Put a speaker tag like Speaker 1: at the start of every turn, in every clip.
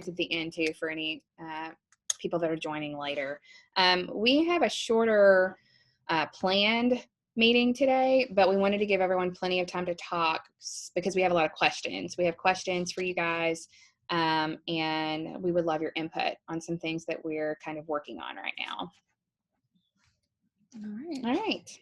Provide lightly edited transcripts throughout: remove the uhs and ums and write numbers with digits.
Speaker 1: at the end too for any people that are joining later. We have a shorter planned meeting today, but we wanted to give everyone plenty of time to talk because we have a lot of questions. We have questions for you guys, and we would love your input on some things that we're kind of working on right now. All right.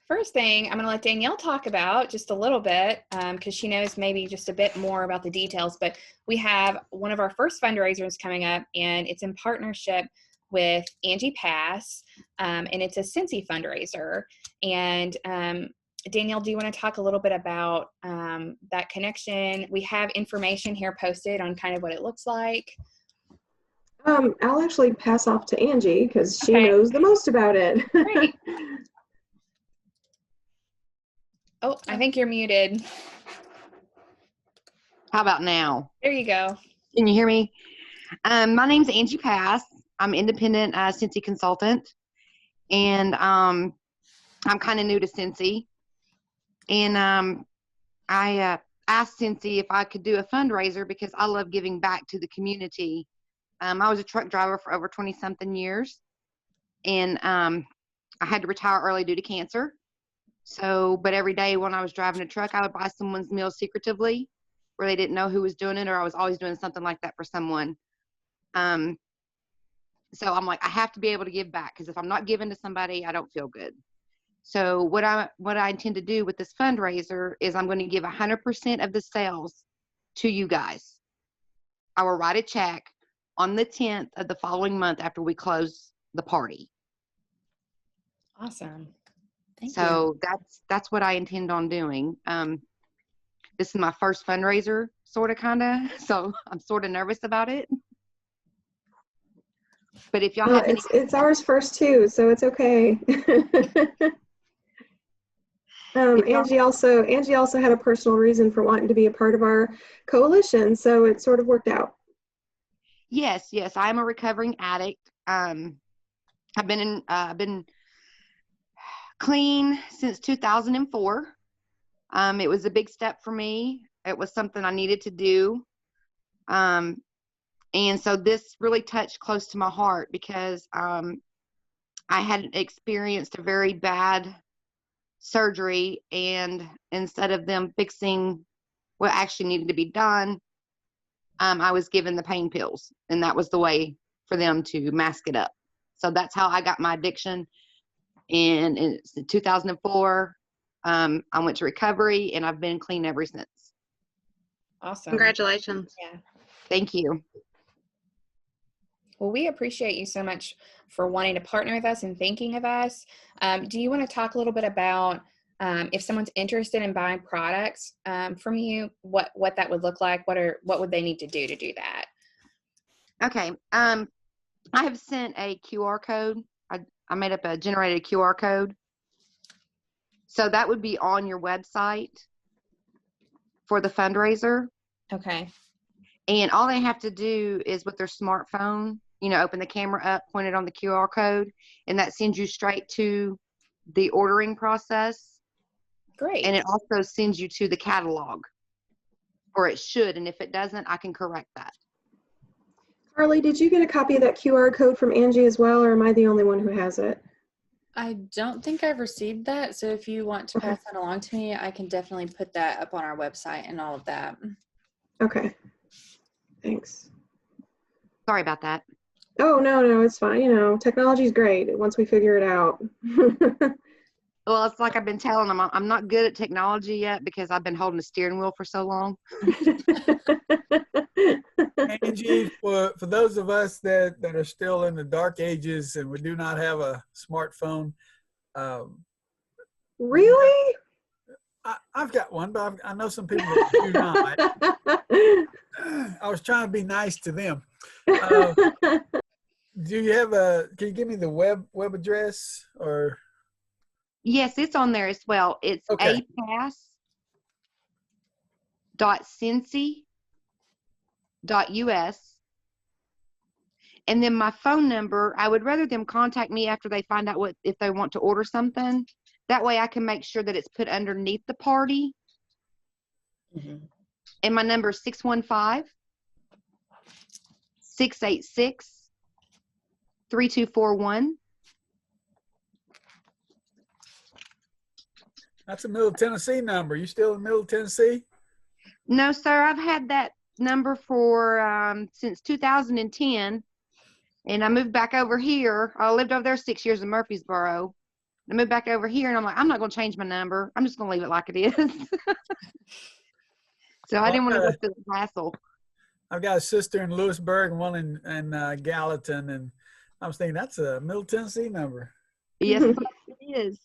Speaker 1: First thing, I'm going to let Danielle talk about just a little bit because she knows maybe just a bit more about the details, but we have one of our first fundraisers coming up, and it's in partnership with Angie Pass, and it's a Scentsy Fundraiser. And Danielle, do you want to talk a little bit about that connection? We have information here posted on kind of what it looks like.
Speaker 2: I'll actually pass off to Angie because she knows the most about it.
Speaker 1: Great. Oh, I think you're muted.
Speaker 3: How about now?
Speaker 1: There you go.
Speaker 3: Can you hear me? My name's Angie Pass. I'm independent Scentsy consultant, and I'm kind of new to Scentsy. And I asked Scentsy if I could do a fundraiser because I love giving back to the community. I was a truck driver for over 20-something years, and I had to retire early due to cancer. So, but every day when I was driving a truck, I would buy someone's meal secretively where they didn't know who was doing it, or I was always doing something like that for someone. So I'm like, I have to be able to give back because if I'm not giving to somebody, I don't feel good. So what I intend to do with this fundraiser is I'm going to give 100% of the sales to you guys. I will write a check on the 10th of the following month after we close the party.
Speaker 1: Awesome.
Speaker 3: So that's what I intend on doing. This is my first fundraiser, sort of, kind of. So I'm sort of nervous about it. But if y'all have
Speaker 2: it's ours first too, so it's okay. Angie also had a personal reason for wanting to be a part of our coalition, so it sort of worked out.
Speaker 3: Yes, I am a recovering addict. I've been clean since 2004. It was a big step for me. It was something I needed to do. And so this really touched close to my heart because I had experienced a very bad surgery, and instead of them fixing what actually needed to be done, I was given the pain pills, and that was the way for them to mask it up. So that's how I got my addiction. And in 2004, I went to recovery, and I've been clean ever since.
Speaker 1: Awesome.
Speaker 4: Congratulations.
Speaker 1: Yeah.
Speaker 3: Thank you.
Speaker 1: Well, we appreciate you so much for wanting to partner with us and thinking of us. Do you want to talk a little bit about if someone's interested in buying products from you, what that would look like? What would they need to do that?
Speaker 3: Okay. I have sent a QR code. I made up a generated QR code. So that would be on your website for the fundraiser.
Speaker 1: Okay.
Speaker 3: And all they have to do is with their smartphone, open the camera up, point it on the QR code, and that sends you straight to the ordering process.
Speaker 1: Great.
Speaker 3: And it also sends you to the catalog, or it should. And if it doesn't, I can correct that.
Speaker 2: Carly, did you get a copy of that QR code from Angie as well, or am I the only one who has it?
Speaker 5: I don't think I've received that. So if you want to pass that along to me, I can definitely put that up on our website and all of that.
Speaker 2: Okay. Thanks.
Speaker 3: Sorry about that.
Speaker 2: Oh, no, it's fine. Technology is great once we figure it out.
Speaker 3: Well, it's like I've been telling them, I'm not good at technology yet because I've been holding the steering wheel for so long.
Speaker 6: Angie, for those of us that are still in the dark ages and we do not have a smartphone.
Speaker 2: Really?
Speaker 6: I've got one, but I know some people that do not. I was trying to be nice to them. Do you have can you give me the web address or?
Speaker 3: Yes, it's on there as well. It's
Speaker 6: okay.
Speaker 3: apass.scentsy.us. And then my phone number, I would rather them contact me after they find out if they want to order something. That way I can make sure that it's put underneath the party. Mm-hmm. And my number is 686-3241.
Speaker 6: That's a Middle Tennessee number. You still in Middle Tennessee?
Speaker 3: No, sir, I've had that number for since 2010, and I moved back over here. I lived over there 6 years in Murfreesboro. I moved back over here, and I'm like, I'm not going to change my number. I'm just going to leave it like it is. So I didn't want to go through the hassle.
Speaker 6: I've got a sister in Lewisburg and one in Gallatin, and I was thinking that's a Middle Tennessee number.
Speaker 3: Yes, it is.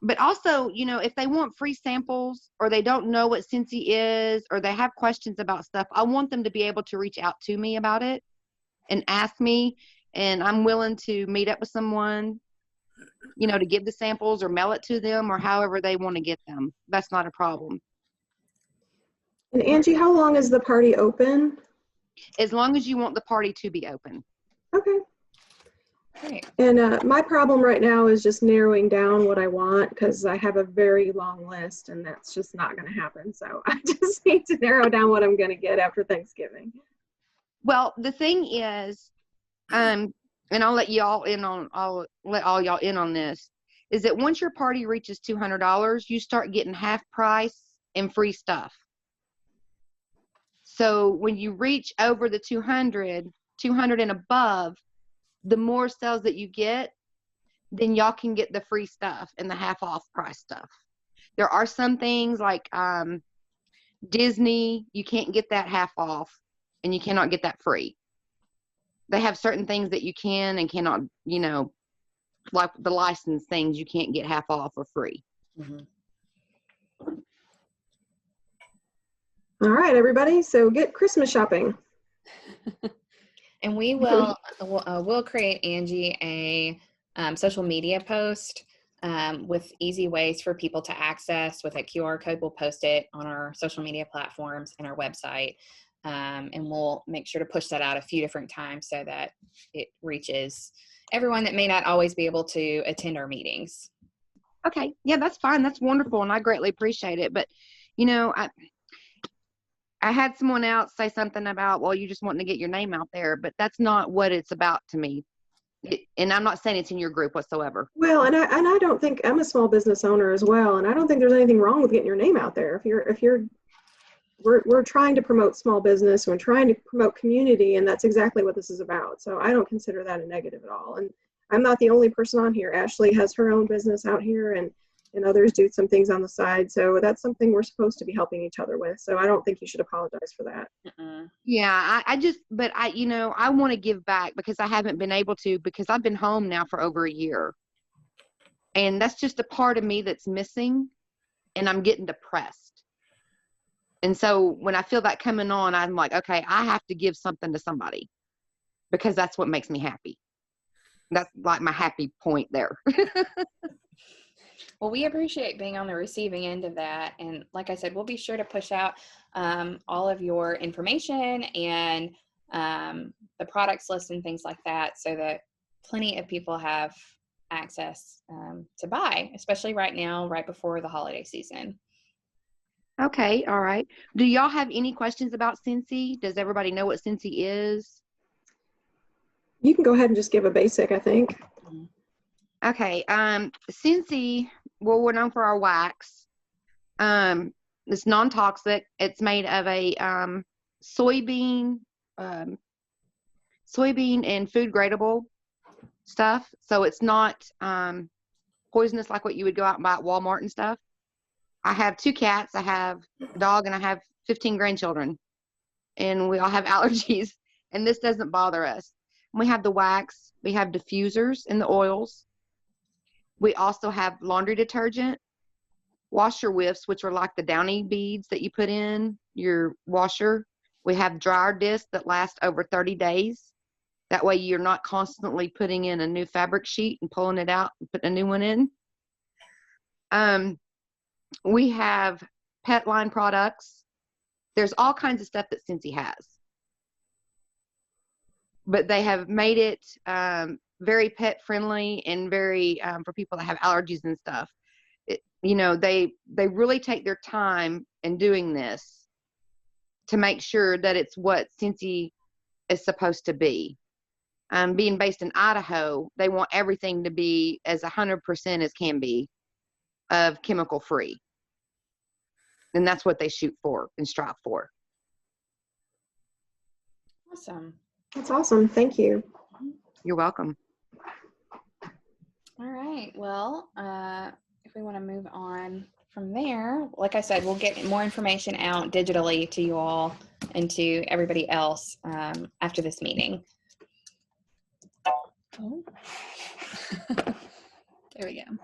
Speaker 3: But also, you know, if they want free samples or they don't know what Scentsy is or they have questions about stuff, I want them to be able to reach out to me about it and ask me. And I'm willing to meet up with someone, you know, to give the samples or mail it to them or however they want to get them. That's not a problem.
Speaker 2: And Angie, how long is the party open?
Speaker 3: As long as you want the party to be open.
Speaker 2: Okay.
Speaker 1: Great.
Speaker 2: And my problem right now is just narrowing down what I want because I have a very long list and that's just not going to happen. So I just need to narrow down what I'm going to get after Thanksgiving.
Speaker 3: Well, the thing is, and I'll let all y'all in on this, is that once your party reaches $200, you start getting half price and free stuff. So when you reach over the 200 and above, the more sales that you get, then y'all can get the free stuff and the half off price stuff. There are some things like Disney, you can't get that half off and you cannot get that free. They have certain things that you can and cannot, you know, like the license things you can't get half off or free.
Speaker 1: Mm-hmm.
Speaker 2: All right, everybody. So get Christmas shopping.
Speaker 1: And we will we'll create Angie a social media post with easy ways for people to access with a QR code. We'll post it on our social media platforms and our website. And we'll make sure to push that out a few different times so that it reaches everyone that may not always be able to attend our meetings.
Speaker 3: Okay. Yeah, that's fine. That's wonderful. And I greatly appreciate it. But, you know, I had someone else say something about, well, you just wanting to get your name out there, but that's not what it's about to me. And I'm not saying it's in your group whatsoever.
Speaker 2: Well, and I don't think I'm a small business owner as well, and I don't think there's anything wrong with getting your name out there. We're trying to promote small business, we're trying to promote community, and that's exactly what this is about. So I don't consider that a negative at all. And I'm not the only person on here. Ashley has her own business out here, and others do some things on the side. So that's something we're supposed to be helping each other with. So I don't think you should apologize for that.
Speaker 3: Yeah, I want to give back because I haven't been able to, because I've been home now for over a year. And that's just a part of me that's missing, and I'm getting depressed. And so when I feel that coming on, I'm like, okay, I have to give something to somebody because that's what makes me happy. That's like my happy point there.
Speaker 1: Well, we appreciate being on the receiving end of that. And like I said, we'll be sure to push out all of your information and the products list and things like that so that plenty of people have access to buy, especially right now, right before the holiday season.
Speaker 3: Okay. All right. Do y'all have any questions about Scentsy? Does everybody know what Scentsy is?
Speaker 2: You can go ahead and just give a basic, I think.
Speaker 3: Okay. Scentsy, well, we're known for our wax. It's non-toxic. It's made of a soybean and food gradable stuff. So it's not poisonous like what you would go out and buy at Walmart and stuff. I have 2 cats, I have a dog, and I have 15 grandchildren. And we all have allergies, and this doesn't bother us. We have the wax, we have diffusers and the oils. We also have laundry detergent, washer whiffs, which are like the downy beads that you put in your washer. We have dryer discs that last over 30 days. That way you're not constantly putting in a new fabric sheet and pulling it out and putting a new one in. We have pet line products. There's all kinds of stuff that Scentsy has. But they have made it very pet friendly and very for people that have allergies and stuff. They really take their time in doing this to make sure that it's what Scentsy is supposed to be. Being based in Idaho, they want everything to be as 100% as can be of chemical free. And that's what they shoot for and strive for.
Speaker 1: Awesome.
Speaker 2: That's awesome. Thank you.
Speaker 3: You're welcome.
Speaker 1: All right. Well, if we want to move on from there, like I said, we'll get more information out digitally to you all and to everybody else after this meeting. Oh. There we go.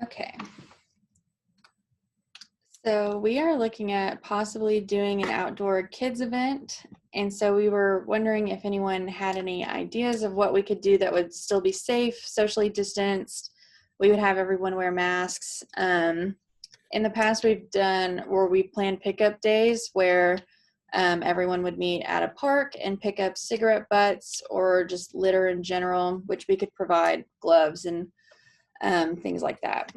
Speaker 1: Okay. So we are looking at possibly doing an outdoor kids event. And so we were wondering if anyone had any ideas of what we could do that would still be safe, socially distanced. We would have everyone wear masks. In the past, we've done, or we planned pickup days where everyone would meet at a park and pick up cigarette butts or just litter in general, which we could provide gloves and things like that.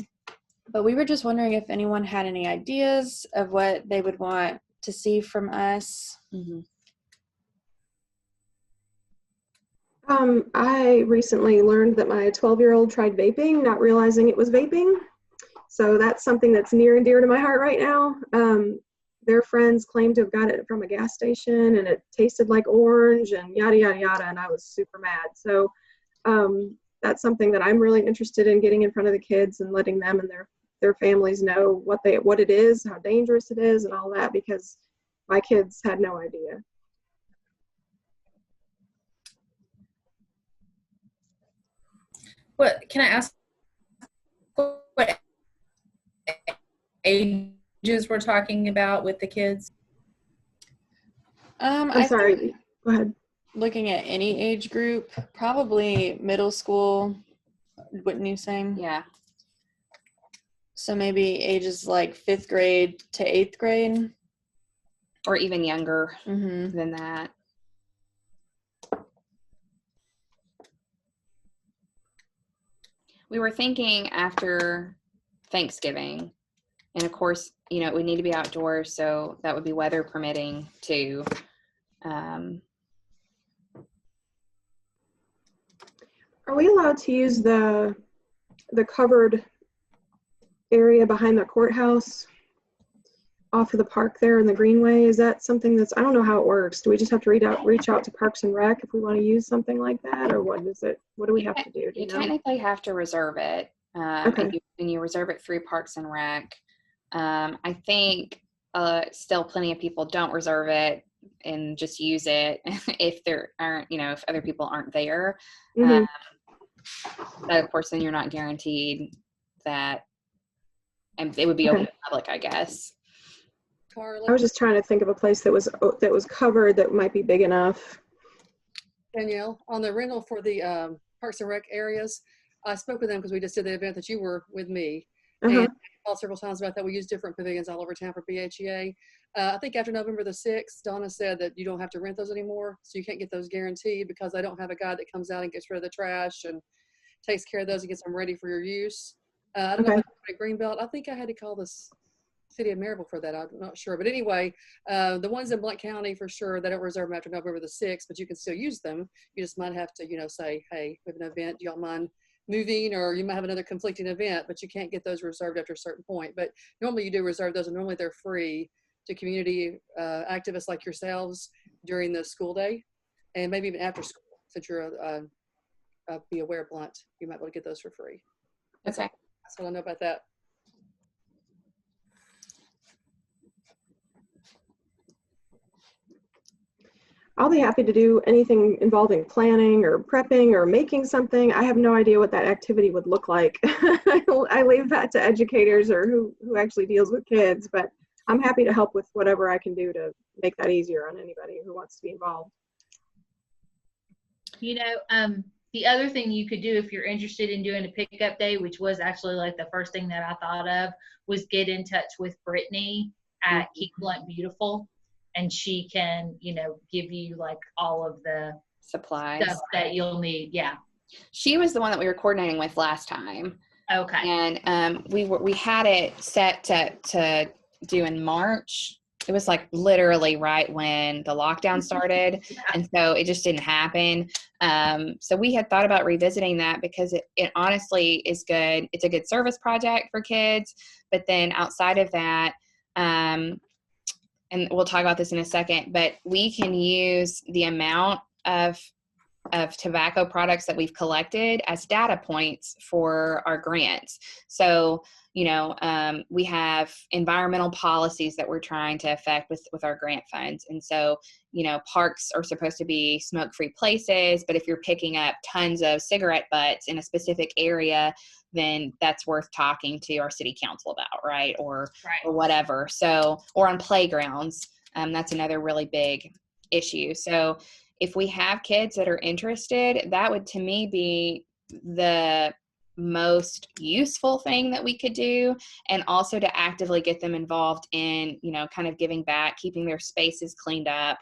Speaker 1: But we were just wondering if anyone had any ideas of what they would want to see from us. Mm-hmm.
Speaker 2: I recently learned that my 12-year-old tried vaping, not realizing it was vaping. So that's something that's near and dear to my heart right now. Their friends claimed to have got it from a gas station and it tasted like orange and yada, yada, yada. And I was super mad. So that's something that I'm really interested in getting in front of the kids and letting them and their families know what it is, how dangerous it is and all that, because my kids had no idea.
Speaker 4: What can I ask? What ages we're talking about with the kids?
Speaker 2: I'm sorry. Go ahead.
Speaker 5: Looking at any age group, probably middle school. Wouldn't you say?
Speaker 1: Yeah.
Speaker 5: So maybe ages like 5th grade to 8th grade,
Speaker 1: or even younger
Speaker 5: mm-hmm.
Speaker 1: than that. We were thinking after Thanksgiving, and of course, it would need to be outdoors, so that would be weather permitting too.
Speaker 2: Are we allowed to use the covered area behind the courthouse off of the park there in the greenway? Is that something that's, I don't know how it works. Do we just have to reach out to Parks and Rec if we want to use something like that, or what is it? What do we have to do?
Speaker 1: You technically have to reserve it.
Speaker 2: Okay.
Speaker 1: And you reserve it through Parks and Rec. I think still plenty of people don't reserve it and just use it if there aren't, if other people aren't there.
Speaker 2: Mm-hmm.
Speaker 1: But of course, then you're not guaranteed that, and it would be open to the public, I guess.
Speaker 7: Carla,
Speaker 2: I was just trying to think of a place that was covered that might be big enough.
Speaker 7: Danielle, on the rental for the Parks and Rec areas, I spoke with them because we just did the event that you were with me.
Speaker 2: Uh-huh.
Speaker 7: And called several times about that. We use different pavilions all over town for BHEA. I think after November the 6th, Donna said that you don't have to rent those anymore. So you can't get those guaranteed because they don't have a guy that comes out and gets rid of the trash and takes care of those and gets them ready for your use. I don't know about Greenbelt. I think I had to call this City of Maryville for that. I'm not sure. But anyway, the ones in Blount County, for sure, they don't reserve them after November the 6th, but you can still use them. You just might have to, say, hey, we have an event. Do y'all mind moving? Or you might have another conflicting event, but you can't get those reserved after a certain point. But normally you do reserve those, and normally they're free to community activists like yourselves during the school day, and maybe even after school, since you're be aware, Blount, you might be able to get those for free.
Speaker 1: Okay.
Speaker 7: That's what I know about that.
Speaker 2: I'll be happy to do anything involving planning or prepping or making something. I have no idea what that activity would look like. I leave that to educators or who actually deals with kids, but I'm happy to help with whatever I can do to make that easier on anybody who wants to be involved.
Speaker 8: The other thing you could do if you're interested in doing a pickup day, which was actually like the first thing that I thought of, was get in touch with Brittany at Keep Blount Beautiful, and she can, give you like all of the
Speaker 1: supplies
Speaker 8: stuff that you'll need. Yeah.
Speaker 1: She was the one that we were coordinating with last time.
Speaker 8: Okay.
Speaker 1: And we had it set to do in March, it was like literally right when the lockdown started. And so it just didn't happen. So we had thought about revisiting that because it honestly is good. It's a good service project for kids. But then outside of that, and we'll talk about this in a second, but we can use the amount of tobacco products that we've collected as data points for our grants. So, we have environmental policies that we're trying to affect with our grant funds. And so, parks are supposed to be smoke-free places, but if you're picking up tons of cigarette butts in a specific area, then that's worth talking to our city council about, right? Or whatever. So, or on playgrounds, that's another really big issue. So if we have kids that are interested, that would to me be the most useful thing that we could do, and also to actively get them involved in, kind of giving back, keeping their spaces cleaned up,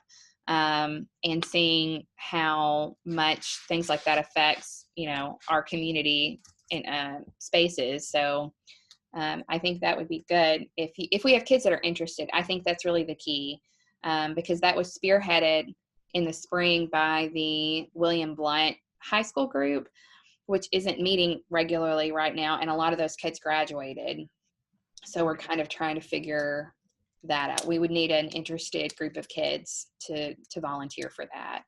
Speaker 1: and seeing how much things like that affects, our community in spaces. So I think that would be good if we have kids that are interested. I think that's really the key, because that was spearheaded in the spring by the William Blount high school group, which isn't meeting regularly right now. And a lot of those kids graduated. So we're kind of trying to figure that out. We would need an interested group of kids to volunteer for that.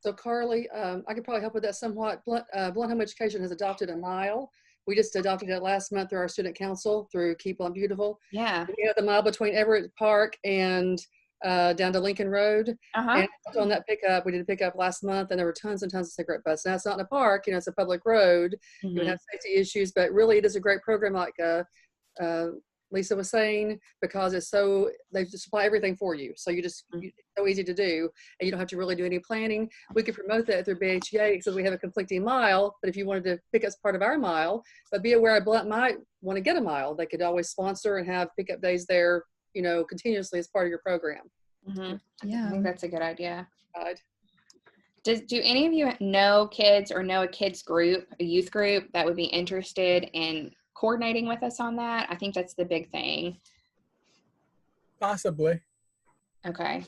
Speaker 7: So Carly, I could probably help with that somewhat. Blount Home Education has adopted a mile. We just adopted it last month through our student council through Keep Blount Beautiful.
Speaker 1: Yeah.
Speaker 7: We have the mile between Everett Park and down to Lincoln Road. And on that pickup, we did a pickup last month, and there were tons and tons of cigarette butts. Now it's not in a park, it's a public road. You would have safety issues, but really it is a great program, like Lisa was saying, because they supply everything for you. So it's so easy to do, and you don't have to really do any planning. We could promote that through BHA because we have a conflicting mile, but if you wanted to pick us part of our mile, but be aware Blount might want to get a mile. They could always sponsor and have pickup days there, continuously as part of your program.
Speaker 1: Yeah, I think that's a good idea.
Speaker 7: Right.
Speaker 1: Do any of you know kids or know a kids group, a youth group that would be interested in coordinating with us on that? I think that's the big thing.
Speaker 6: Possibly.
Speaker 1: Okay.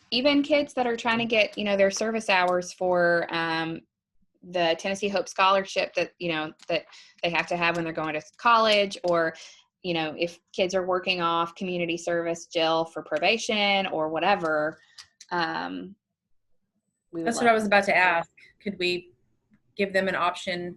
Speaker 1: Even kids that are trying to get, their service hours for the Tennessee Hope Scholarship that, that they have to have when they're going to college, or if kids are working off community service, Jill, for probation or whatever.
Speaker 4: That's what I was about to ask. Could we give them an option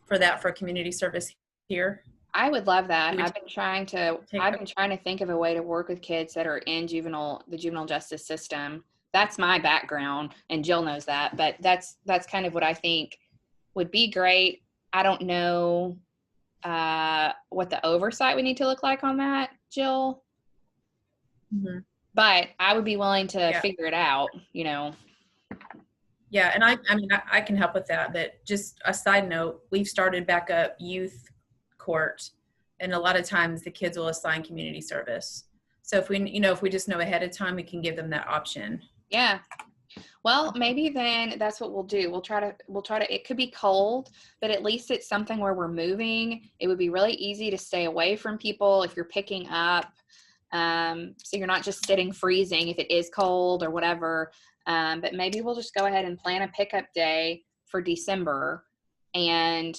Speaker 4: for that for community service here?
Speaker 1: I would love that. I've been trying to think of a way to work with kids that are in the juvenile justice system. That's my background, and Jill knows that, but that's kind of what I think would be great. I don't know what the oversight would need to look like on that, Jill. But I would be willing to figure it out,
Speaker 4: Yeah, and I can help with that. But just a side note, we've started back up youth court, and a lot of times the kids will assign community service. So if we just know ahead of time, we can give them that option.
Speaker 1: Yeah. Well, maybe then that's what we'll do. We'll try to, it could be cold, but at least it's something where we're moving. It would be really easy to stay away from people if you're picking up. So you're not just sitting freezing if it is cold or whatever. But maybe we'll just go ahead and plan a pickup day for December, and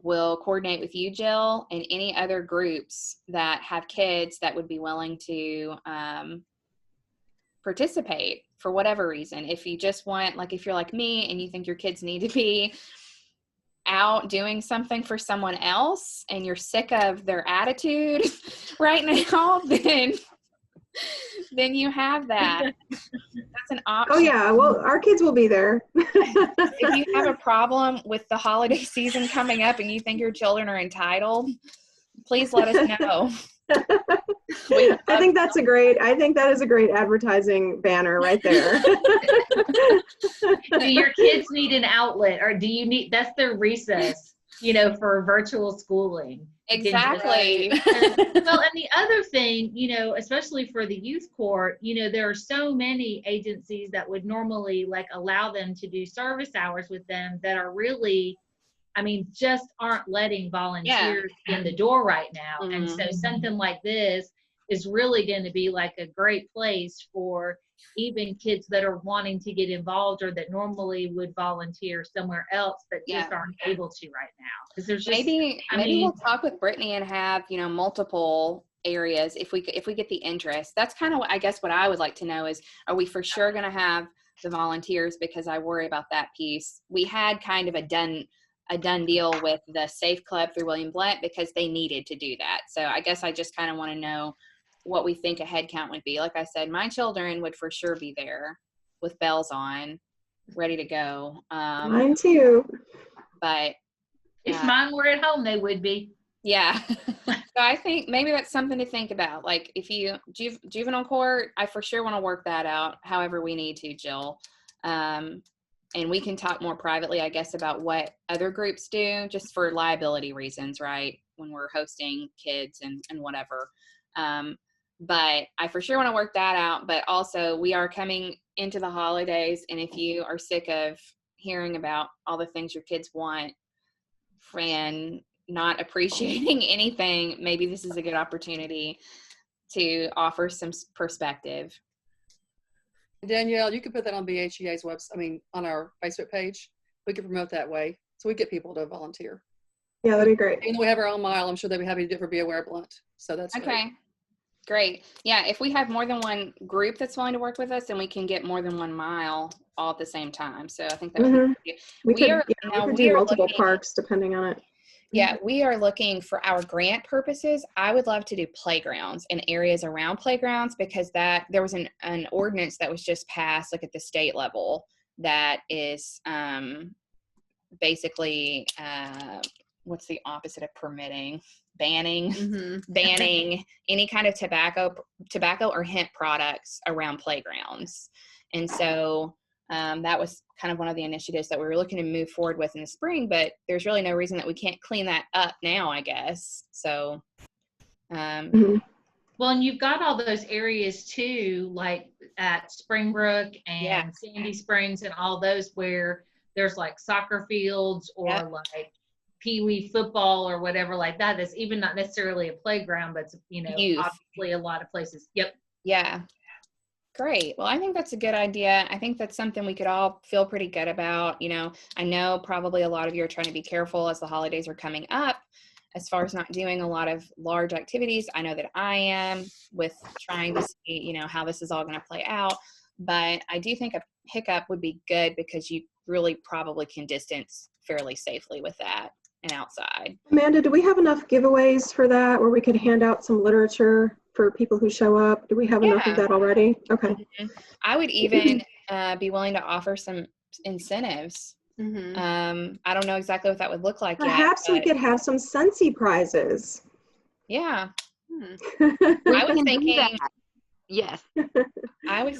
Speaker 1: we'll coordinate with you, Jill, and any other groups that have kids that would be willing to participate for whatever reason. If you just want, like, if you're like me and you think your kids need to be out doing something for someone else and you're sick of their attitude right now, then you have that. That's an option.
Speaker 2: Oh yeah, well, our kids will be there.
Speaker 1: If you have a problem with the holiday season coming up and you think your children are entitled, please let us know.
Speaker 2: I think that is a great advertising banner right there.
Speaker 8: Do your kids need an outlet, or that's their recess, for virtual schooling?
Speaker 1: Exactly.
Speaker 8: Well, and the other thing, especially for the youth court, there are so many agencies that would normally allow them to do service hours with them that are really, just aren't letting volunteers in the door right now. And so something like this is really going to be like a great place for even kids that are wanting to get involved or that normally would volunteer somewhere else that just aren't able to right now. Because there's just,
Speaker 1: maybe we'll talk with Brittany and have, you know, multiple areas if we get the interest. That's kind of what I guess what I would like to know is, are we for sure going to have the volunteers? Because I worry about that piece. We had kind of a done deal with the Safe Club through William Blount because they needed to do that. So I guess I just kind of want to know what we think a head count would be. Like I said, my children would for sure be there with bells on, ready to go.
Speaker 2: Mine too.
Speaker 1: But
Speaker 8: if mine were at home, they would be.
Speaker 1: Yeah. So I think maybe that's something to think about. Like if you juvenile court, I for sure want to work that out however we need to, Jill. And we can talk more privately, I guess, about what other groups do just for liability reasons, right? When we're hosting kids and whatever. But I for sure want to work that out. But also we are coming into the holidays. And if you are sick of hearing about all the things your kids want and not appreciating anything, maybe this is a good opportunity to offer some perspective.
Speaker 7: Danielle, you could put that on BHEA's website, on our Facebook page. We could promote that way so we get people to volunteer.
Speaker 2: Yeah, that'd be great.
Speaker 7: Even though we have our own mile, I'm sure they'd be happy to do it for Be Aware Blount. So that's
Speaker 1: okay. Great. Yeah, if we have more than one group that's willing to work with us, then we can get more than 1 mile all at the same time. So I think that would be good.
Speaker 2: We could do multiple parks depending on it.
Speaker 1: Yeah, we are looking for our grant purposes. I would love to do playgrounds and areas around playgrounds because there was an ordinance that was just passed like at the state level that is basically what's the opposite of permitting? Banning any kind of tobacco or hemp products around playgrounds. And so that was kind of one of the initiatives that we were looking to move forward with in the spring, but there's really no reason that we can't clean that up now, I guess. So,
Speaker 8: well, and you've got all those areas too, like at Springbrook and Sandy Springs and all those where there's like soccer fields or like peewee football or whatever like that. That's even not necessarily a playground, but you know,
Speaker 1: youth.
Speaker 8: Obviously a lot of places. Yep.
Speaker 1: Yeah. Great. Well, I think that's a good idea. I think that's something we could all feel pretty good about. You know, I know probably a lot of you are trying to be careful as the holidays are coming up as far as not doing a lot of large activities. I know that I am with trying to see, you know, how this is all going to play out. But I do think a pickup would be good because you really probably can distance fairly safely with that and outside.
Speaker 2: Amanda, do we have enough giveaways for that where we could hand out some literature for people who show up? Do we have enough of that already? Okay.
Speaker 1: I would even be willing to offer some incentives. I don't know exactly what that would look like
Speaker 2: Perhaps
Speaker 1: yet.
Speaker 2: We could have some Scentsy prizes.
Speaker 1: Yeah. I was thinking.
Speaker 3: Yes.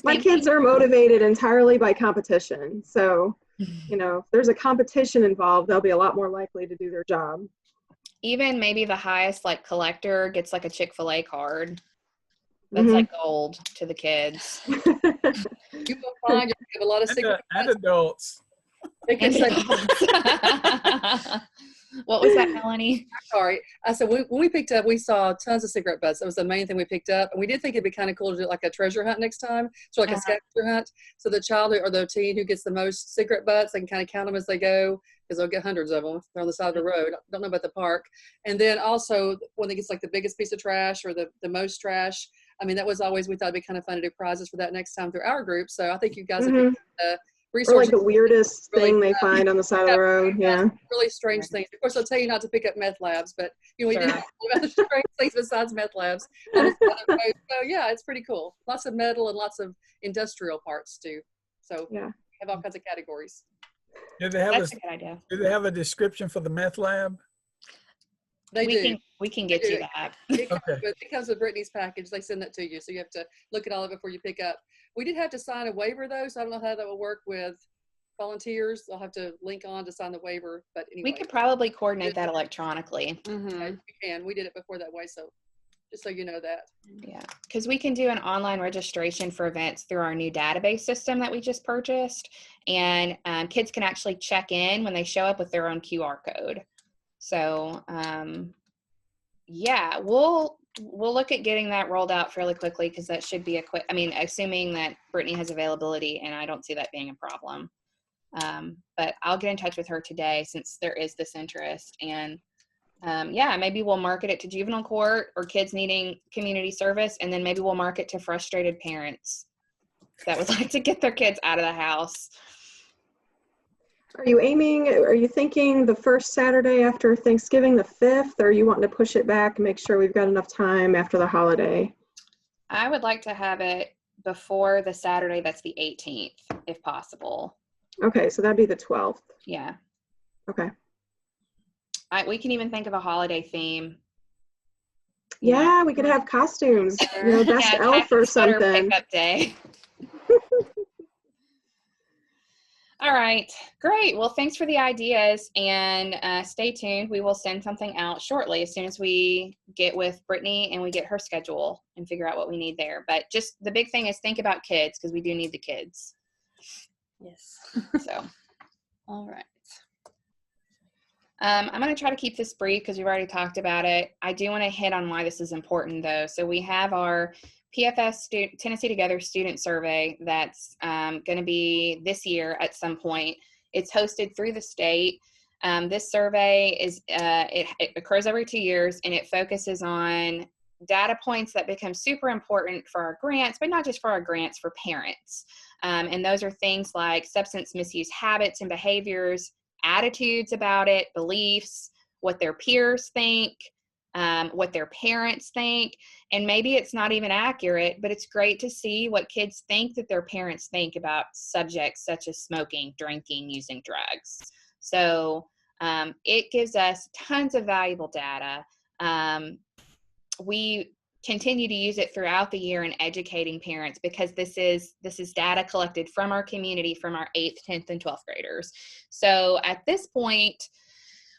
Speaker 2: My kids are motivated entirely by competition. So, you know, if there's a competition involved, they'll be a lot more likely to do their job.
Speaker 1: Even maybe the highest like collector gets like a Chick-fil-A card. That's like gold to the kids.
Speaker 7: You will find you have a lot of secret
Speaker 6: and adults.
Speaker 1: What was that, Melanie?
Speaker 7: Sorry. I said when we picked up, we saw tons of cigarette butts. That was the main thing we picked up. And we did think it'd be kind of cool to do like a treasure hunt next time. So like a scavenger hunt. So the child or the teen who gets the most cigarette butts, they can kind of count them as they go because they'll get hundreds of them. They're on the side of the road. I don't know about the park. And then also when they gets like the biggest piece of trash or the most trash, I mean, that was always, we thought it'd be kind of fun to do prizes for that next time through our group. So I think you guys have
Speaker 2: or like the weirdest thing they find on the side of the road. Yeah.
Speaker 7: Really strange things. Of course, I'll tell you not to pick up meth labs, but you know, we did about the strange things besides meth labs. So yeah, it's pretty cool. Lots of metal and lots of industrial parts too. So have all kinds of categories.
Speaker 1: That's a good idea.
Speaker 6: Do they have a description for the meth lab?
Speaker 1: We can get you that.
Speaker 7: It comes with Brittany's package. They send that to you, so you have to look at all of it before you pick up. We did have to sign a waiver though, so I don't know how that will work with volunteers. I'll have to link on to sign the waiver, but anyway.
Speaker 1: We could probably coordinate that electronically.
Speaker 7: We can. We did it before that way, so just so you know that.
Speaker 1: Yeah, because we can do an online registration for events through our new database system that we just purchased, and kids can actually check in when they show up with their own QR code. So, yeah, we'll we'll look at getting that rolled out fairly quickly, because that should be a quick, I mean, assuming that Brittany has availability, and I don't see that being a problem. But I'll get in touch with her today, since there is this interest. And yeah, maybe we'll market it to juvenile court or kids needing community service, and then maybe we'll market to frustrated parents that would like to get their kids out of the house.
Speaker 2: Are you thinking the first Saturday after Thanksgiving, the 5th, or are you wanting to push it back and make sure we've got enough time after the holiday?
Speaker 1: I would like to have it before the Saturday that's the 18th, if possible.
Speaker 2: Okay, so that'd be the 12th.
Speaker 1: Yeah.
Speaker 2: Okay.
Speaker 1: We can even think of a holiday theme.
Speaker 2: Yeah, we could have costumes, best elf or something.
Speaker 1: Pickup day. All right, great. Well, thanks for the ideas, and stay tuned. We will send something out shortly as soon as we get with Brittany and we get her schedule and figure out what we need there. But just the big thing is think about kids, because we do need the kids.
Speaker 5: Yes.
Speaker 1: So,
Speaker 5: All right.
Speaker 1: I'm going to try to keep this brief because we've already talked about it. I do want to hit on why this is important, though. So we have our PFS Tennessee Together student survey that's going to be this year at some point. It's hosted through the state. This survey is it occurs every 2 years, and it focuses on data points that become super important for our grants, but not just for our grants, for parents. And those are things like substance misuse habits and behaviors, attitudes about it, beliefs, what their peers think, what their parents think. And maybe it's not even accurate, but it's great to see what kids think that their parents think about subjects such as smoking, drinking, using drugs. So it gives us tons of valuable data. We continue to use it throughout the year in educating parents, because this is data collected from our community, from our 8th, 10th, and 12th graders. So at this point,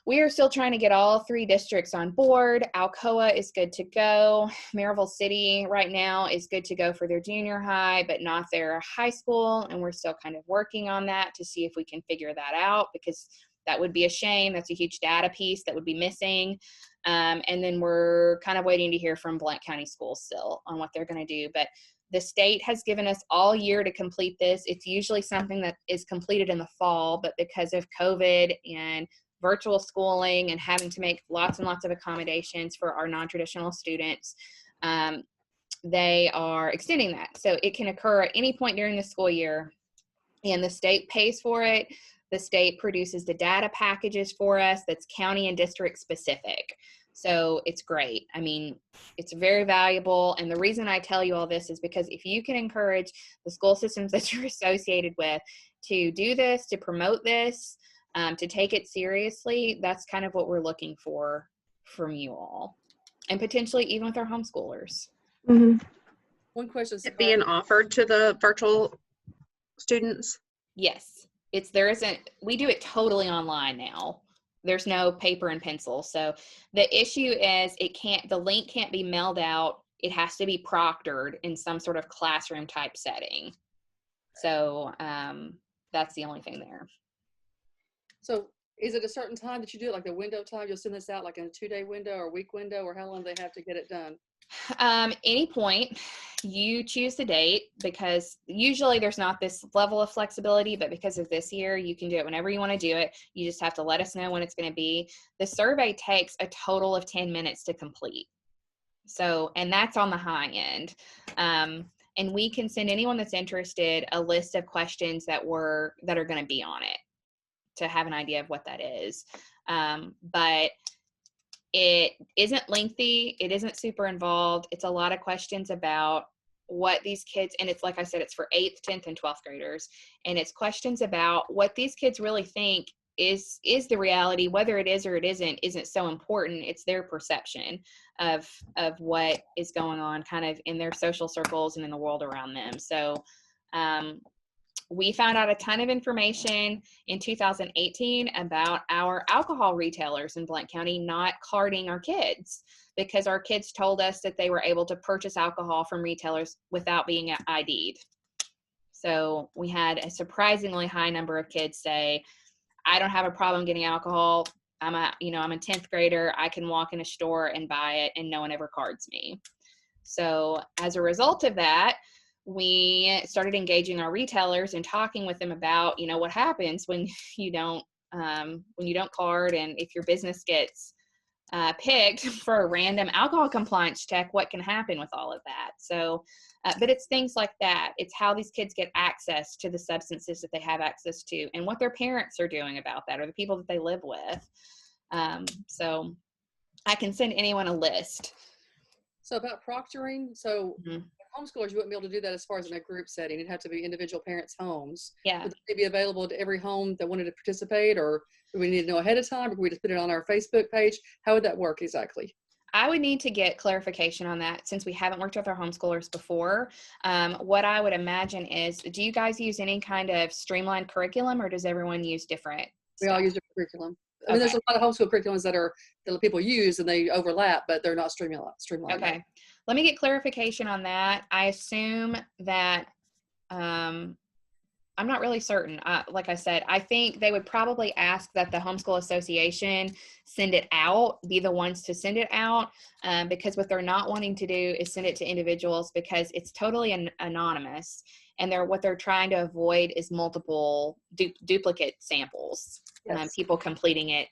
Speaker 1: we are still trying to get all 3 districts on board. Alcoa is good to go. Maryville City right now is good to go for their junior high, but not their high school. And we're still kind of working on that to see if we can figure that out, because that would be a shame. That's a huge data piece that would be missing. And then we're kind of waiting to hear from Blount County Schools still on what they're going to do. But the state has given us all year to complete this. It's usually something that is completed in the fall, but because of COVID and virtual schooling and having to make lots and lots of accommodations for our non-traditional students, they are extending that. So it can occur at any point during the school year, and the state pays for it. The state produces the data packages for us that's county and district specific. So it's great. I mean, it's very valuable. And the reason I tell you all this is because if you can encourage the school systems that you're associated with to do this, to promote this, to take it seriously, that's kind of what we're looking for from you all. And potentially even with our homeschoolers.
Speaker 2: Mm-hmm.
Speaker 7: One question
Speaker 9: Is it being offered to the virtual students?
Speaker 1: Yes. We do it totally online now. There's no paper and pencil. So the issue is the link can't be mailed out. It has to be proctored in some sort of classroom type setting. So that's the only thing there.
Speaker 7: So is it a certain time that you do it, like the window time? You'll send this out like in a 2-day window or a week window, or how long do they have to get it done?
Speaker 1: Any point. You choose the date, because usually there's not this level of flexibility, but because of this year, you can do it whenever you want to do it. You just have to let us know when it's going to be. The survey takes a total of 10 minutes to complete. So, and that's on the high end. And we can send anyone that's interested a list of questions that are going to be on it to have an idea of what that is. But it isn't lengthy. It isn't super involved. It's a lot of questions about what these kids, and it's like I said, it's for 8th, 10th, and 12th graders. And it's questions about what these kids really think is the reality. Whether it is or it isn't so important. It's their perception of what is going on kind of in their social circles and in the world around them. So we found out a ton of information in 2018 about our alcohol retailers in Blount County not carding our kids, because our kids told us that they were able to purchase alcohol from retailers without being ID'd. So we had a surprisingly high number of kids say, I don't have a problem getting alcohol. I'm a 10th grader. I can walk in a store and buy it and no one ever cards me. So as a result of that, we started engaging our retailers and talking with them about, what happens when you don't card, and if your business gets picked for a random alcohol compliance check, what can happen with all of that? So, but it's things like that. It's how these kids get access to the substances that they have access to, and what their parents are doing about that, or the people that they live with. So I can send anyone a list.
Speaker 7: So about proctoring, homeschoolers, you wouldn't be able to do that as far as in a group setting. It'd have to be individual parents' homes.
Speaker 1: Yeah.
Speaker 7: Would they be available to every home that wanted to participate, or do we need to know ahead of time, or can we just put it on our Facebook page? How would that work exactly?
Speaker 1: I would need to get clarification on that since we haven't worked with our homeschoolers before. What I would imagine is, do you guys use any kind of streamlined curriculum, or does everyone use different
Speaker 7: We
Speaker 1: stuff?
Speaker 7: all use different curriculum. I mean, there's a lot of homeschool curriculums that people use and they overlap, but they're not streamlined.
Speaker 1: Okay. Let me get clarification on that. I assume that, I'm not really certain. Like I said, I think they would probably ask that the Homeschool Association send it out, be the ones to send it out, because what they're not wanting to do is send it to individuals, because it's totally anonymous. And what they're trying to avoid is multiple duplicate samples,
Speaker 7: Yes.
Speaker 1: people completing it,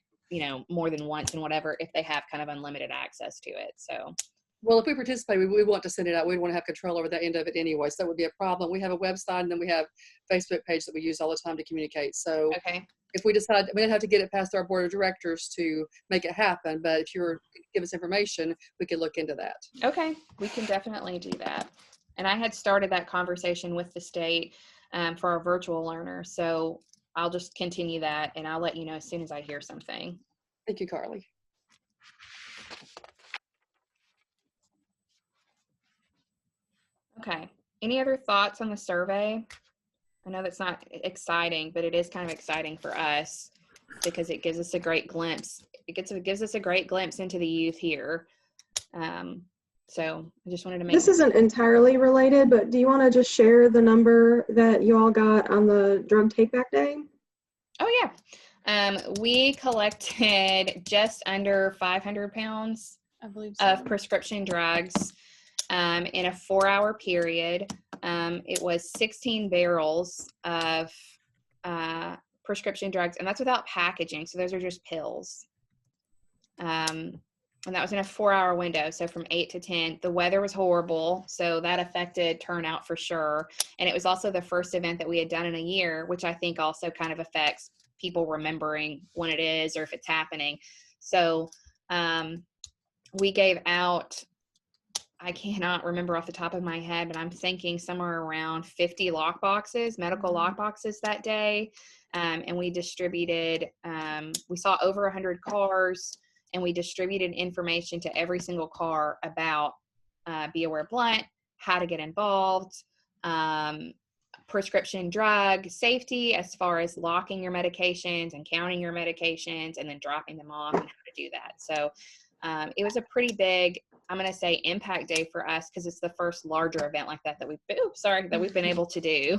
Speaker 1: more than once and whatever, if they have kind of unlimited access to it. So.
Speaker 7: Well, if we participate, we want to send it out. We want to have control over the end of it anyway. So that would be a problem. We have a website, and then we have Facebook page that we use all the time to communicate. So
Speaker 1: Okay.
Speaker 7: if we decide, we don't have to get it past our board of directors to make it happen. But if you're give us information, we can look into that.
Speaker 1: Okay, we can definitely do that. And I had started that conversation with the state for our virtual learners. So I'll just continue that, and I'll let you know as soon as I hear something.
Speaker 7: Thank you, Carly.
Speaker 1: Okay. Any other thoughts on the survey? I know that's not exciting, but it is kind of exciting for us because it gives us a great glimpse. It gives us a great glimpse into the youth here. So I just wanted to make.
Speaker 2: This isn't entirely related, but do you want to just share the number that you all got on the drug take back day?
Speaker 1: Oh yeah. We collected just under 500 pounds
Speaker 5: I believe so.
Speaker 1: of prescription drugs in a 4-hour period. It was 16 barrels of prescription drugs, and that's without packaging. So those are just pills. And that was in a 4-hour window. So from 8 to 10, the weather was horrible. So that affected turnout for sure. And it was also the first event that we had done in a year, which I think also kind of affects people remembering when it is or if it's happening. So we gave out, I cannot remember off the top of my head, but I'm thinking somewhere around 50 lock boxes, medical lock boxes that day. And we distributed, we saw over 100 cars, and we distributed information to every single car about Be Aware Blount, how to get involved, prescription drug safety as far as locking your medications and counting your medications and then dropping them off and how to do that. So it was a pretty big, I'm going to say, impact day for us because it's the first larger event like that we've been able to do.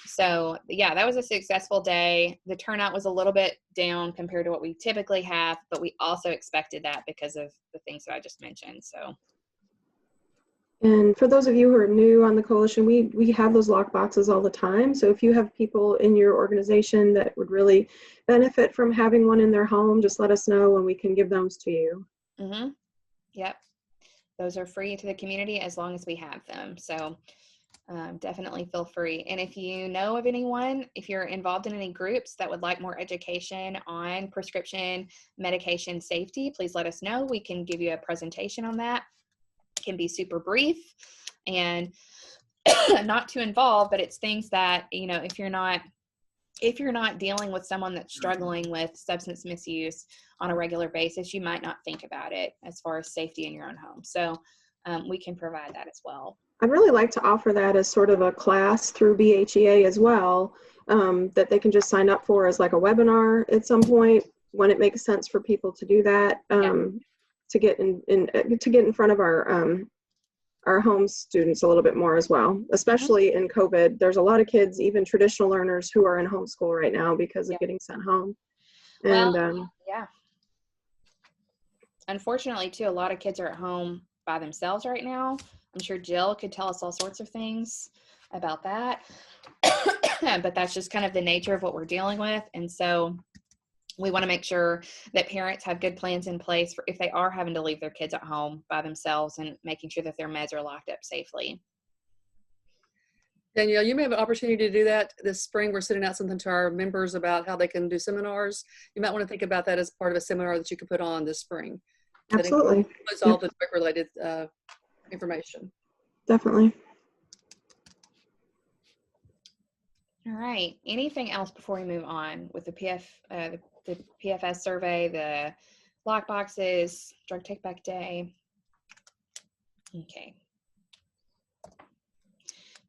Speaker 1: So yeah, that was a successful day. The turnout was a little bit down compared to what we typically have, but we also expected that because of the things that I just mentioned. So.
Speaker 2: And for those of you who are new on the coalition, we have those lock boxes all the time. So if you have people in your organization that would really benefit from having one in their home, just let us know and we can give those to you.
Speaker 1: Mm-hmm. Yep. Those are free to the community as long as we have them. So definitely feel free. And if you know of anyone, if you're involved in any groups that would like more education on prescription medication safety, please let us know. We can give you a presentation on that. It can be super brief and not too involved, but it's things that, if you're not dealing with someone that's struggling with substance misuse on a regular basis, you might not think about it as far as safety in your own home. So we can provide that as well.
Speaker 2: I'd really like to offer that as sort of a class through BHEA as well, that they can just sign up for as like a webinar at some point when it makes sense for people to do that, to get in front of our home students a little bit more as well, especially in COVID. There's a lot of kids, even traditional learners, who are in homeschool right now because of getting sent home. And
Speaker 1: Well, yeah. Unfortunately, too, a lot of kids are at home by themselves right now. I'm sure Jill could tell us all sorts of things about that. But that's just kind of the nature of what we're dealing with. And so we want to make sure that parents have good plans in place for if they are having to leave their kids at home by themselves, and making sure that their meds are locked up safely.
Speaker 7: Danielle, you may have an opportunity to do that this spring. We're sending out something to our members about how they can do seminars. You might want to think about that as part of a seminar that you could put on this spring.
Speaker 2: absolutely.
Speaker 7: That includes all the drug-related information.
Speaker 2: Definitely.
Speaker 1: All right. Anything else before we move on with the the PFS survey, the lock boxes, drug take back day? Okay.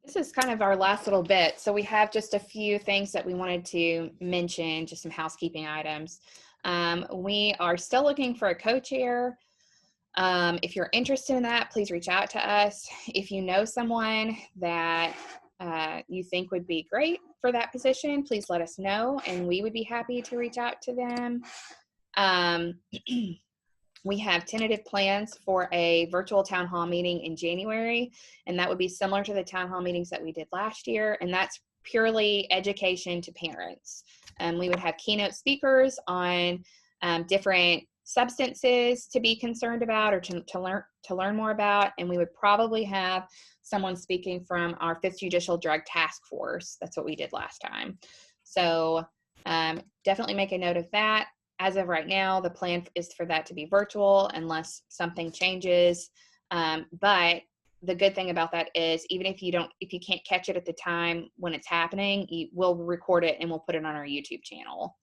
Speaker 1: This is kind of our last little bit. So we have just a few things that we wanted to mention, just some housekeeping items. We are still looking for a co-chair. If you're interested in that, please reach out to us. If you know someone that you think would be great for that position, please let us know, and we would be happy to reach out to them. We have tentative plans for a virtual town hall meeting in January, and that would be similar to the town hall meetings that we did last year, and that's purely education to parents. We would have keynote speakers on different substances to be concerned about or to learn more about, and we would probably have someone speaking from our 5th Judicial Drug Task Force. That's what we did last time. So definitely make a note of that. As of right now, the plan is for that to be virtual unless something changes. But the good thing about that is even if you can't catch it at the time when it's happening, we'll record it and we'll put it on our YouTube channel.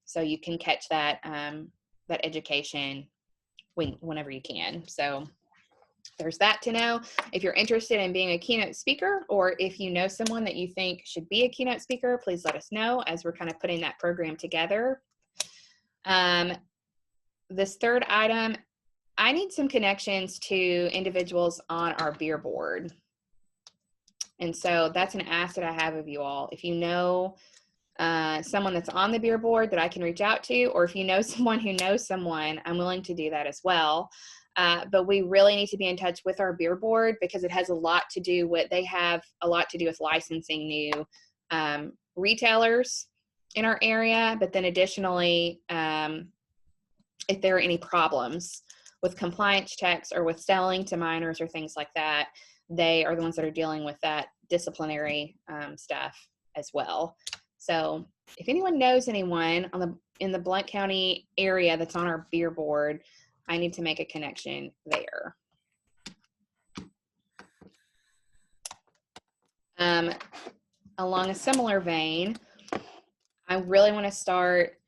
Speaker 1: So you can catch that, that education whenever you can. So there's that to know. If you're interested in being a keynote speaker, or if you know someone that you think should be a keynote speaker, please let us know as we're kind of putting that program together. This third item, I need some connections to individuals on our beer board. And so that's an ask that I have of you all. If you know someone that's on the beer board that I can reach out to, or if you know someone who knows someone, I'm willing to do that as well. But we really need to be in touch with our beer board because it has a lot to do with, they have a lot to do with licensing new retailers in our area. But then additionally, if there are any problems with compliance checks or with selling to minors or things like that, they are the ones that are dealing with that disciplinary stuff as well. So if anyone knows anyone in the Blount County area that's on our beer board, I need to make a connection there. Along a similar vein, I really want to start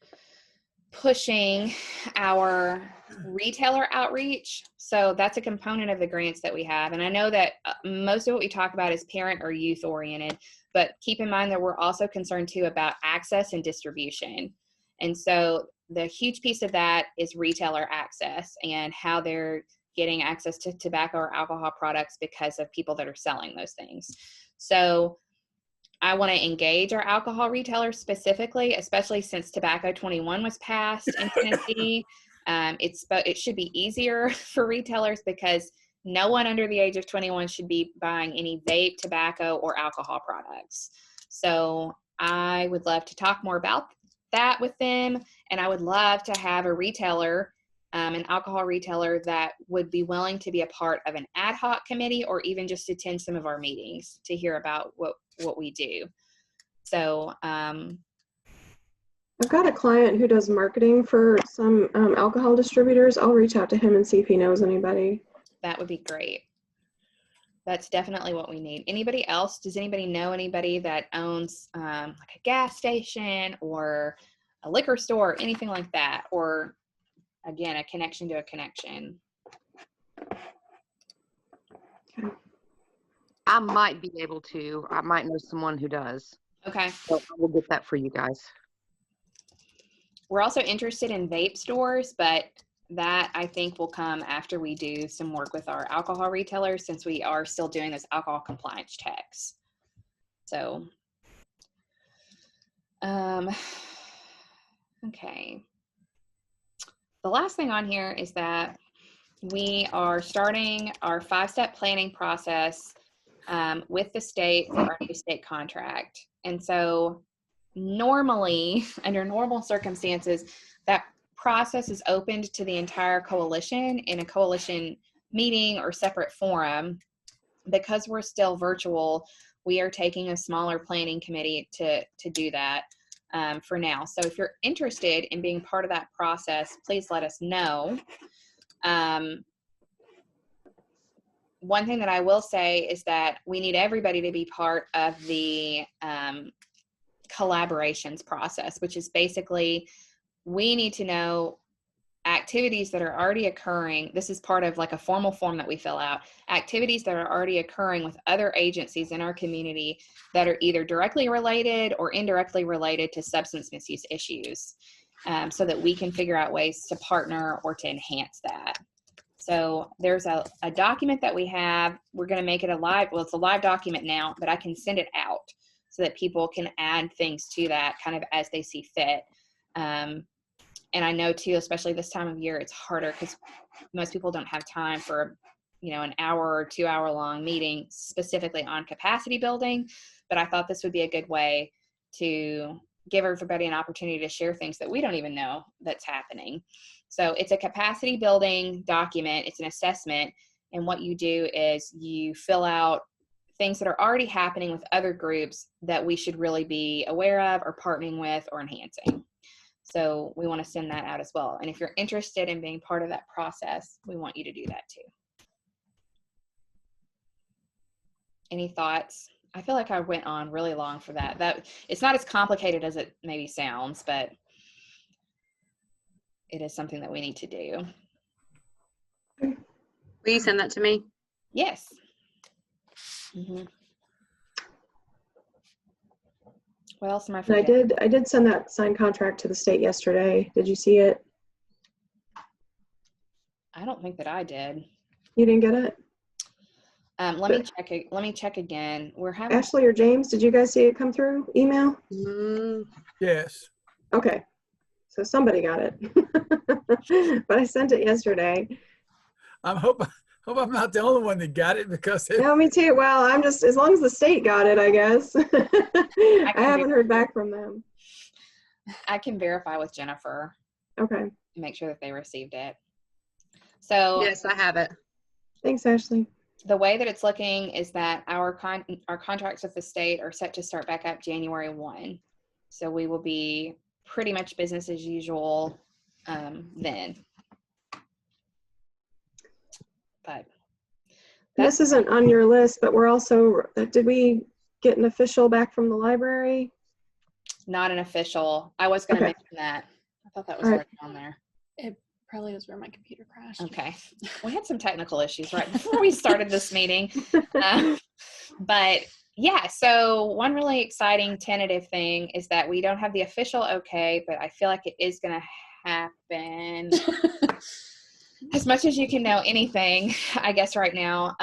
Speaker 1: pushing our retailer outreach. So that's a component of the grants that we have. And I know that most of what we talk about is parent or youth oriented, but keep in mind that we're also concerned too about access and distribution. And so the huge piece of that is retailer access and how they're getting access to tobacco or alcohol products because of people that are selling those things. So I want to engage our alcohol retailers specifically, especially since Tobacco 21 was passed in Tennessee. It should be easier for retailers because no one under the age of 21 should be buying any vape, tobacco, or alcohol products. So I would love to talk more about that with them, and I would love to have a retailer, an alcohol retailer that would be willing to be a part of an ad hoc committee or even just attend some of our meetings to hear about what we do. So
Speaker 2: I've got a client who does marketing for some alcohol distributors. I'll reach out to him and see if he knows anybody.
Speaker 1: That would be great. That's definitely what we need. Anybody else? Does anybody know anybody that owns like a gas station or a liquor store or anything like that? Or again, a connection to a connection.
Speaker 3: I might be able to. I might know someone who does.
Speaker 1: Okay.
Speaker 3: So I will get that for you guys.
Speaker 1: We're also interested in vape stores, but that I think will come after we do some work with our alcohol retailers since we are still doing those alcohol compliance checks. So, Okay. The last thing on here is that we are starting our 5-step planning process with the state for our new state contract. And so normally, under normal circumstances, that process is opened to the entire coalition in a coalition meeting or separate forum. Because we're still virtual, we are taking a smaller planning committee to do that for now. So if you're interested in being part of that process, please let us know. One thing that I will say is that we need everybody to be part of the collaborations process, which is basically we need to know activities that are already occurring. This is part of like a formal form that we fill out. Activities that are already occurring with other agencies in our community that are either directly related or indirectly related to substance misuse issues, so that we can figure out ways to partner or to enhance that. So there's a document that we have. We're going to make it a live, well, it's a live document now, but I can send it out so that people can add things to that kind of as they see fit. And I know too, especially this time of year, it's harder because most people don't have time for, an hour or 2 hour long meeting specifically on capacity building. But I thought this would be a good way to give everybody an opportunity to share things that we don't even know that's happening. So it's a capacity building document. It's an assessment. And what you do is you fill out things that are already happening with other groups that we should really be aware of or partnering with or enhancing. So we want to send that out as well. And if you're interested in being part of that process, we want you to do that too. Any thoughts? I feel like I went on really long for that. That it's not as complicated as it maybe sounds, but it is something that we need to do.
Speaker 9: Will you send that to me?
Speaker 1: Yes. Mm-hmm. What else am I forgetting?
Speaker 2: I did send that signed contract to the state yesterday. Did you see it?
Speaker 1: I don't think that I did.
Speaker 2: You didn't get it?
Speaker 1: Let me check it. Let me check again. We're having
Speaker 2: Ashley or James, did you guys see it come through email?
Speaker 6: Yes.
Speaker 2: Okay. So somebody got it. But I sent it yesterday.
Speaker 6: I hope I'm not the only one that got it because
Speaker 2: No, me too. Well, I'm just, as long as the state got it, I guess. I haven't heard back from them.
Speaker 1: I can verify with Jennifer.
Speaker 2: Okay.
Speaker 1: To make sure that they received it. So
Speaker 9: Yes, I have it.
Speaker 2: Thanks, Ashley.
Speaker 1: The way that it's looking is that our contracts with the state are set to start back up January 1. So we will be pretty much business as usual then. But
Speaker 2: this isn't on your list, but we're also, did we get an official back from the library?
Speaker 1: Not an official. I was going to mention that. I thought that was already on there.
Speaker 5: It probably was where my computer crashed.
Speaker 1: Okay. We had some technical issues right before we started this meeting. But yeah, so one really exciting tentative thing is that we don't have the official okay, but I feel like it is going to happen. As much as you can know anything, I guess right now,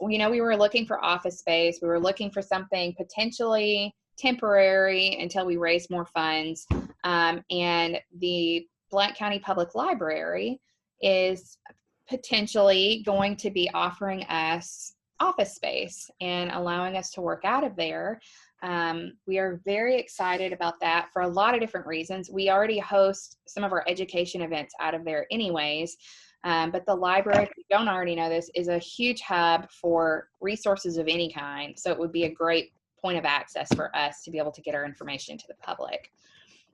Speaker 1: we were looking for office space. We were looking for something potentially temporary until we raise more funds. And the Blount County Public Library is potentially going to be offering us office space and allowing us to work out of there. We are very excited about that for a lot of different reasons. We already host some of our education events out of there anyways. But the library, if you don't already know this, is a huge hub for resources of any kind. So it would be a great point of access for us to be able to get our information to the public.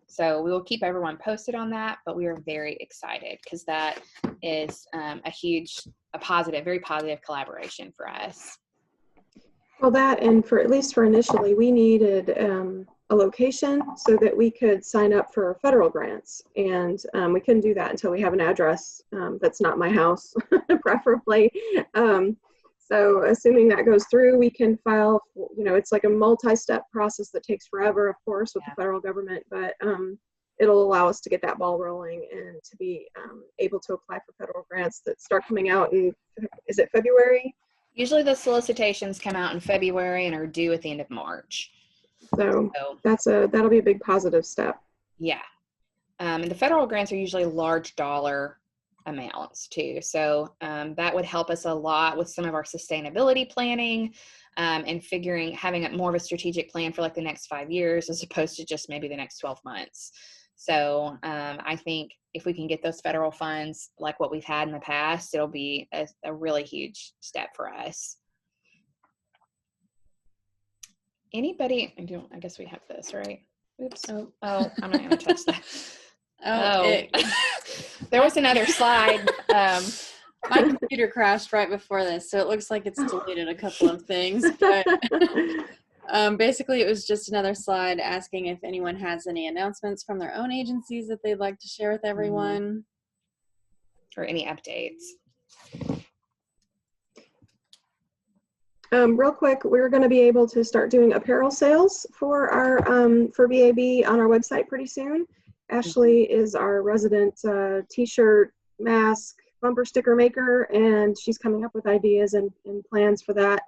Speaker 1: So we will keep everyone posted on that, but we are very excited because that is a positive, very positive collaboration for us.
Speaker 2: Well, that, and for at least for initially, we needed a location so that we could sign up for federal grants. And we couldn't do that until we have an address that's not my house, preferably. So assuming that goes through, we can file, it's like a multi-step process that takes forever, of course, with the federal government, but it'll allow us to get that ball rolling and to be able to apply for federal grants that start coming out in, is it February?
Speaker 1: Usually the solicitations come out in February and are due at the end of March.
Speaker 2: So that'll be a big positive step.
Speaker 1: Yeah. And the federal grants are usually large dollar amounts too. So that would help us a lot with some of our sustainability planning and having more of a strategic plan for like the next 5 years as opposed to just maybe the next 12 months. So I think if we can get those federal funds like what we've had in the past, it'll be a really huge step for us. Anybody, I guess we have this, right? Oops. Oh, I'm not going to touch that. There was another slide.
Speaker 5: My computer crashed right before this, so it looks like it's deleted a couple of things. But basically, it was just another slide asking if anyone has any announcements from their own agencies that they'd like to share with everyone.
Speaker 1: Or any updates.
Speaker 2: Real quick, we're going to be able to start doing apparel sales for our for BAB on our website pretty soon. Ashley is our resident t-shirt, mask, bumper sticker maker, and she's coming up with ideas and plans for that.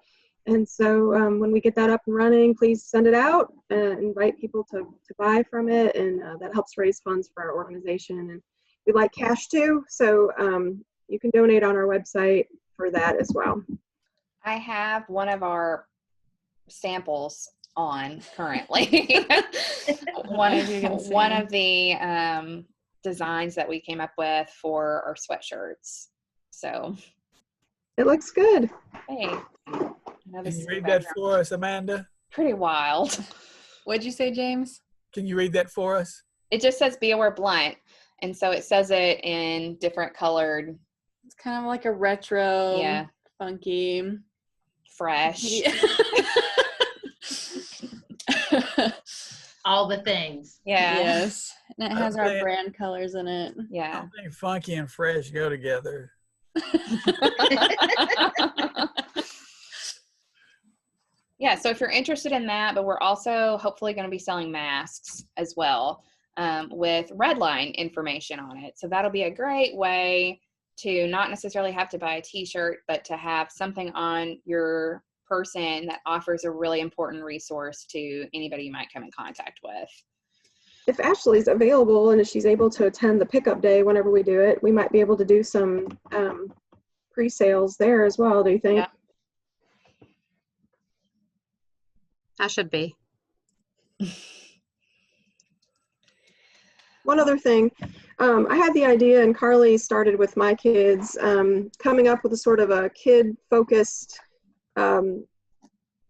Speaker 2: And so when we get that up and running, please send it out and invite people to buy from it, and that helps raise funds for our organization. And we like cash too, so you can donate on our website for that as well.
Speaker 1: I have one of our samples on currently. one of the designs that we came up with for our sweatshirts. So
Speaker 2: it looks good.
Speaker 1: Hey,
Speaker 6: can you read that for us, Amanda?
Speaker 1: Pretty wild.
Speaker 5: What'd you say, James?
Speaker 6: Can you read that for us?
Speaker 1: It just says "Be Aware Blount," and so it says it in different colored.
Speaker 5: It's kind of like a retro,
Speaker 1: yeah,
Speaker 5: funky,
Speaker 1: fresh.
Speaker 5: Yeah.
Speaker 8: All the things.
Speaker 1: Yeah.
Speaker 5: Yes. And it has our brand colors in it.
Speaker 1: Yeah.
Speaker 6: I think funky and fresh go together.
Speaker 1: Yeah, so if you're interested in that, but we're also hopefully going to be selling masks as well with red line information on it. So that'll be a great way to not necessarily have to buy a t-shirt, but to have something on your person that offers a really important resource to anybody you might come in contact with.
Speaker 2: If Ashley's available and if she's able to attend the pickup day whenever we do it, we might be able to do some pre-sales there as well, do you think?
Speaker 1: Yeah.
Speaker 9: I should be.
Speaker 2: One other thing, I had the idea, and Carly started with my kids, coming up with a sort of a kid-focused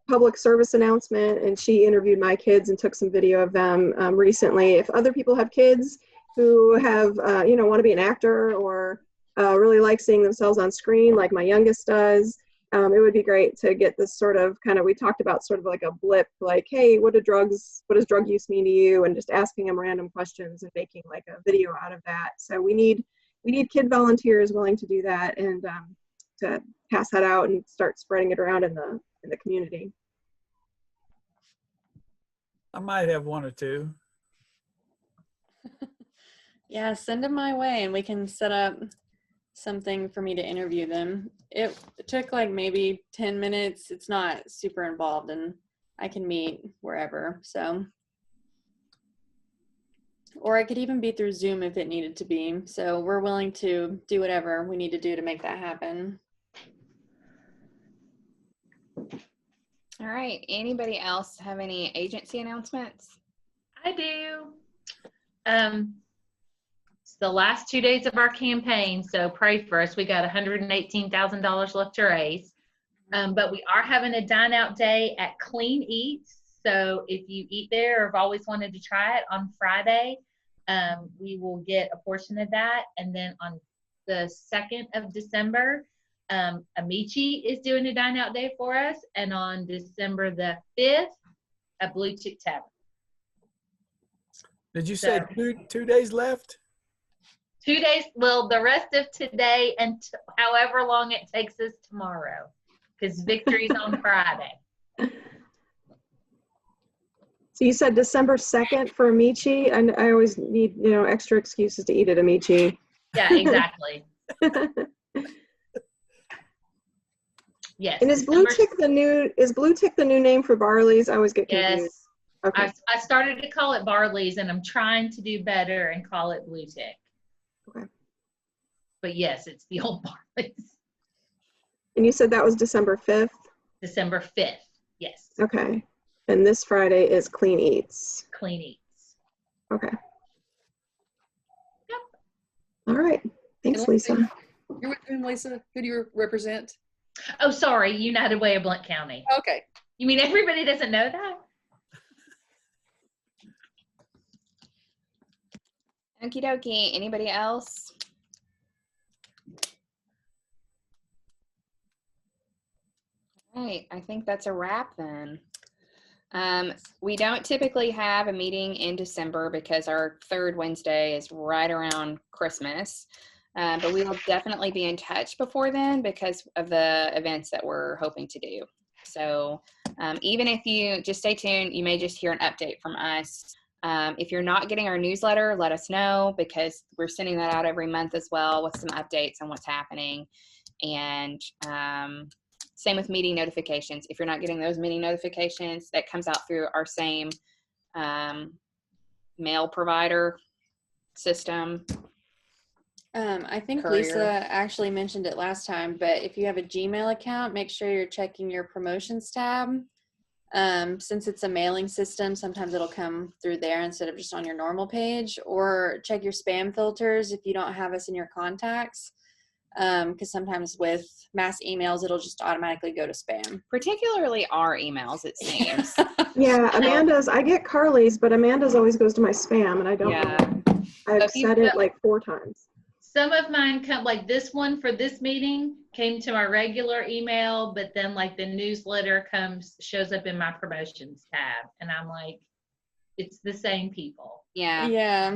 Speaker 2: public service announcement, and she interviewed my kids and took some video of them recently. If other people have kids who have, want to be an actor or really like seeing themselves on screen like my youngest does, it would be great to get this sort of we talked about sort of like a blip, like, hey, what does drug use mean to you? And just asking them random questions and making like a video out of that. So we need kid volunteers willing to do that and to pass that out and start spreading it around in the community.
Speaker 6: I might have one or two.
Speaker 5: Yeah, send them my way and we can set up something for me to interview them. It took like maybe 10 minutes. It's not super involved and I can meet wherever. So, or it could even be through Zoom if it needed to be. So we're willing to do whatever we need to do to make that happen.
Speaker 1: All right. Anybody else have any agency announcements?
Speaker 8: I do. It's the last 2 days of our campaign, so pray for us. We got $118,000 left to raise. But we are having a dine out day at Clean Eats. So if you eat there or have always wanted to try it on Friday, we will get a portion of that. And then on the 2nd of December, Amici is doing a dine out day for us. And on December the 5th, a Blue Chick Tavern.
Speaker 6: Did you say 2 days left?
Speaker 8: 2 days, well, the rest of today and however long it takes us tomorrow, because victory's on Friday.
Speaker 2: So you said December 2nd for Amici, and I always need, extra excuses to eat at Amici.
Speaker 8: Yeah, exactly. Yes.
Speaker 2: And is Blue Tick the new name for Barley's? I always get confused.
Speaker 8: Yes.
Speaker 2: Okay.
Speaker 8: I started to call it Barley's, and I'm trying to do better and call it Blue Tick.
Speaker 2: Okay.
Speaker 8: But yes, it's the old Barley's.
Speaker 2: And you said that was December 5th?
Speaker 8: December 5th. Yes.
Speaker 2: Okay. And this Friday is Clean Eats.
Speaker 8: Clean Eats.
Speaker 2: Okay.
Speaker 8: Yep.
Speaker 2: All right. Thanks,
Speaker 7: And
Speaker 2: Lisa.
Speaker 7: You're with whom, Lisa? Who do you represent?
Speaker 8: Oh, sorry. United Way of Blount County.
Speaker 7: Okay.
Speaker 8: You mean everybody doesn't know that?
Speaker 1: Okie dokie. Anybody else? All right. I think that's a wrap then. We don't typically have a meeting in December because our third Wednesday is right around Christmas. But we will definitely be in touch before then because of the events that we're hoping to do. So even if you just stay tuned, you may just hear an update from us. If you're not getting our newsletter, let us know because we're sending that out every month as well with some updates on what's happening. And same with meeting notifications. If you're not getting those meeting notifications, that comes out through our same mail provider system.
Speaker 5: I think
Speaker 1: Courier.
Speaker 5: Lisa actually mentioned it last time, but if you have a Gmail account, make sure you're checking your promotions tab. Since it's a mailing system, sometimes it'll come through there instead of just on your normal page, or check your spam filters if you don't have us in your contacts. Because sometimes with mass emails, it'll just automatically go to spam.
Speaker 1: Particularly our emails, it seems.
Speaker 2: Yeah, Amanda's, I get Carly's, but Amanda's always goes to my spam, and I don't know why. I've
Speaker 1: If you
Speaker 2: said it like 4 times.
Speaker 8: Some of mine come, like this one for this meeting came to my regular email, but then like the newsletter shows up in my promotions tab. And I'm like, it's the same people.
Speaker 1: Yeah.
Speaker 5: Yeah.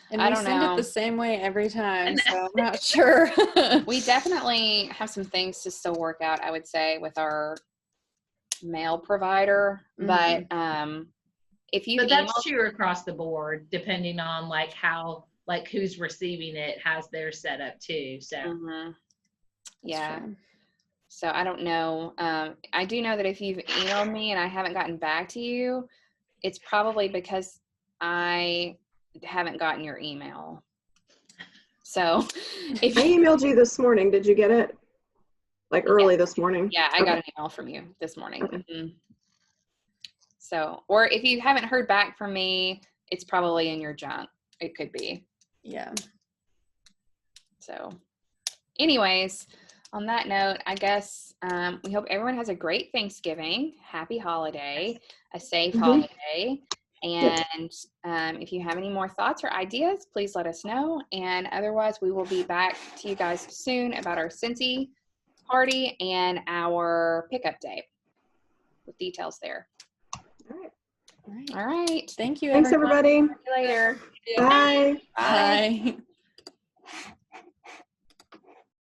Speaker 5: And
Speaker 1: I
Speaker 5: we
Speaker 1: don't
Speaker 5: send
Speaker 1: know.
Speaker 5: it the same way every time, so I'm not sure.
Speaker 1: We definitely have some things to still work out, I would say, with our mail provider. But if you
Speaker 8: But
Speaker 1: email,
Speaker 8: that's true across the board, depending on like how, like who's receiving it has their setup too. So
Speaker 1: yeah. So I don't know. I do know that if you've emailed me and I haven't gotten back to you, it's probably because I haven't gotten your email. So if
Speaker 2: I emailed you this morning. Did you get it? Like early this morning?
Speaker 1: Yeah, I got an email from you this morning. Okay. So, or if you haven't heard back from me, it's probably in your junk. It could be.
Speaker 5: Yeah.
Speaker 1: So anyways, on that note, I guess we hope everyone has a great Thanksgiving, happy holiday, a safe holiday. And if you have any more thoughts or ideas, please let us know. And otherwise, we will be back to you guys soon about our Scentsy party and our pickup day with details there. All right.
Speaker 5: Thank you.
Speaker 2: Thanks, everybody.
Speaker 1: See you later.
Speaker 2: Bye.
Speaker 1: Bye.
Speaker 5: Bye.